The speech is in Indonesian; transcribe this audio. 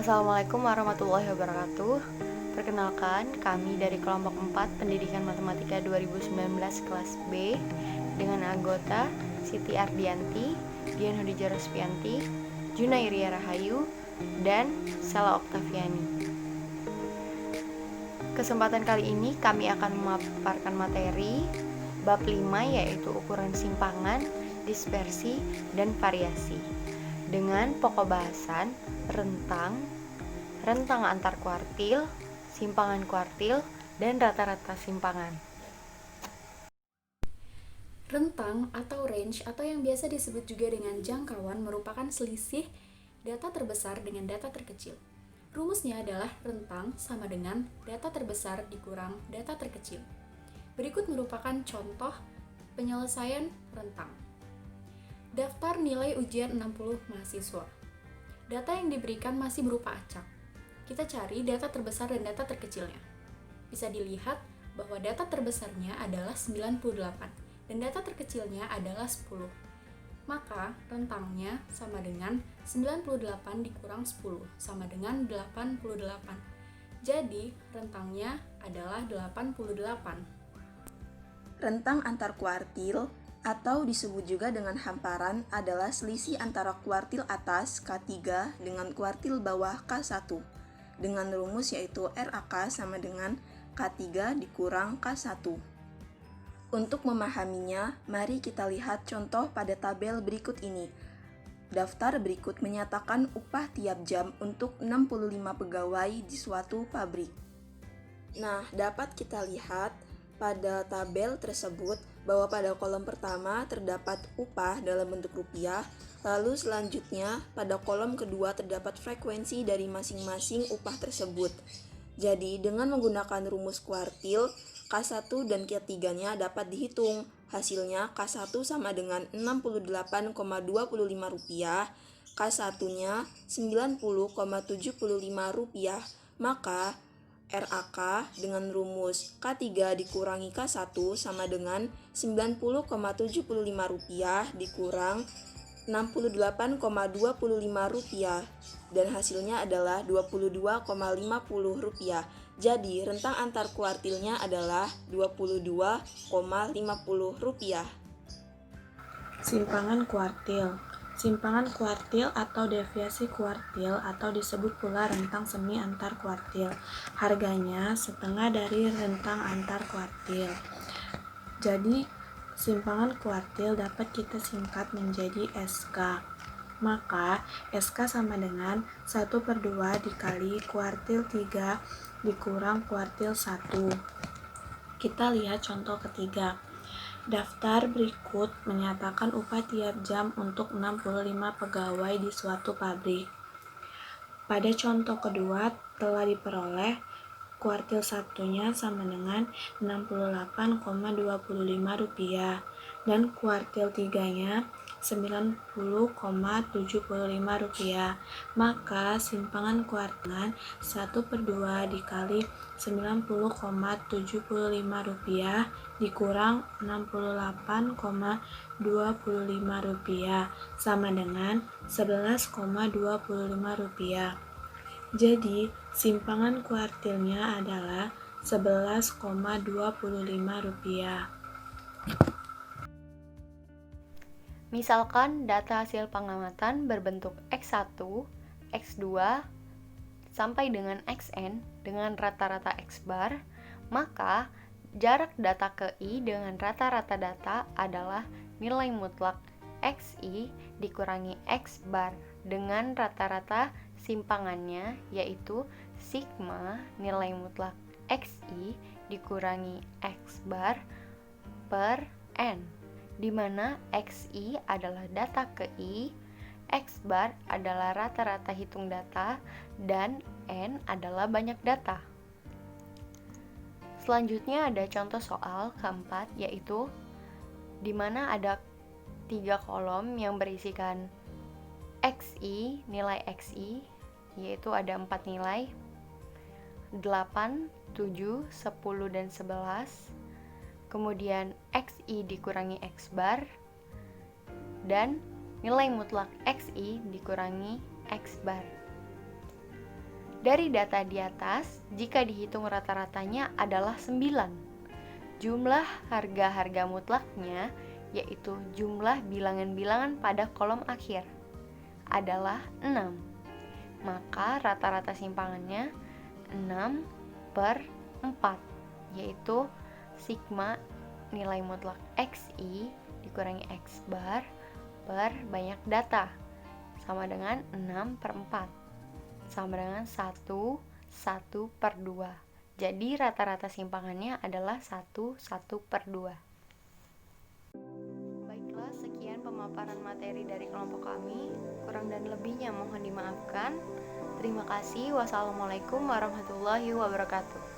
Assalamualaikum warahmatullahi wabarakatuh. Perkenalkan, kami dari kelompok 4 Pendidikan Matematika 2019 kelas B dengan anggota Siti Ardianti, Dian Hudija Rospianti, Junairia Rahayu, dan Sela Oktaviani. Kesempatan kali ini kami akan memaparkan materi bab 5, yaitu ukuran simpangan, dispersi, dan variasi, dengan pokok bahasan rentang antar kuartil, simpangan kuartil, dan rata-rata simpangan. Rentang atau range atau yang biasa disebut juga dengan jangkauan merupakan selisih data terbesar dengan data terkecil. Rumusnya adalah rentang sama dengan data terbesar dikurang data terkecil. Berikut merupakan contoh penyelesaian rentang. Daftar nilai ujian 60 mahasiswa. Data yang diberikan masih berupa acak. Kita cari data terbesar dan data terkecilnya. Bisa dilihat bahwa data terbesarnya adalah 98 dan data terkecilnya adalah 10. Maka rentangnya sama dengan 98 dikurang 10 sama dengan 88. Jadi rentangnya adalah 88. Rentang antar kuartil atau disebut juga dengan hamparan adalah selisih antara kuartil atas K3 dengan kuartil bawah K1 dengan rumus yaitu RAK sama dengan K3 dikurang K1. Untuk memahaminya, mari kita lihat contoh pada tabel berikut ini. Daftar berikut menyatakan upah tiap jam untuk 65 pegawai di suatu pabrik. Nah, dapat kita lihat pada tabel tersebut bahwa pada kolom pertama terdapat upah dalam bentuk rupiah, lalu selanjutnya pada kolom kedua terdapat frekuensi dari masing-masing upah tersebut. Jadi dengan menggunakan rumus kuartil, K1 dan K3-nya dapat dihitung. Hasilnya K1 sama dengan Rp68,25, K1-nya Rp90,75, maka RAK dengan rumus K3 dikurangi K1 sama dengan Rp90,75 dikurang Rp68,25 dan hasilnya adalah Rp22,50. Jadi rentang antar kuartilnya adalah Rp22,50. Simpangan kuartil. Simpangan kuartil atau deviasi kuartil atau disebut pula rentang semi antar kuartil. Harganya setengah dari rentang antar kuartil. Jadi simpangan kuartil dapat kita singkat menjadi SK. Maka SK sama dengan 1/2 dikali kuartil 3 dikurang kuartil 1. Kita lihat contoh ketiga. Daftar berikut menyatakan upah tiap jam untuk 65 pegawai di suatu pabrik. Pada contoh kedua telah diperoleh kuartil 1-nya sama dengan Rp68,25 dan kuartil 3-nya Rp90,75. Maka simpangan kuartilan 1/2 dikali Rp90,75 dikurang Rp68,25 sama dengan Rp11,25. Jadi simpangan kuartilnya adalah Rp11,25. Misalkan data hasil pengamatan berbentuk X1, X2, sampai dengan Xn dengan rata-rata X bar, maka jarak data ke I dengan rata-rata data adalah nilai mutlak Xi dikurangi X bar dengan rata-rata simpangannya, yaitu sigma nilai mutlak Xi dikurangi X bar per N, di mana Xi adalah data ke I, X bar adalah rata-rata hitung data, dan N adalah banyak data. Selanjutnya ada contoh soal keempat, yaitu di mana ada 3 kolom yang berisikan Xi, nilai Xi, yaitu ada 4 nilai, 8, 7, 10, dan 11. Kemudian Xi dikurangi X bar, dan nilai mutlak Xi dikurangi X bar. Dari data di atas, jika dihitung rata-ratanya adalah 9. Jumlah harga-harga mutlaknya, yaitu jumlah bilangan-bilangan pada kolom akhir, adalah 6. Maka rata-rata simpangannya 6 per 4, yaitu sigma nilai mutlak XI dikurangi X bar per banyak data, sama dengan 6 per 4, sama dengan 1 per 2. Jadi rata-rata simpangannya adalah 1 per 2. Baiklah, sekian pemaparan materi dari kelompok kami. Kurang dan lebihnya mohon dimaafkan. Terima kasih. Wassalamualaikum warahmatullahi wabarakatuh.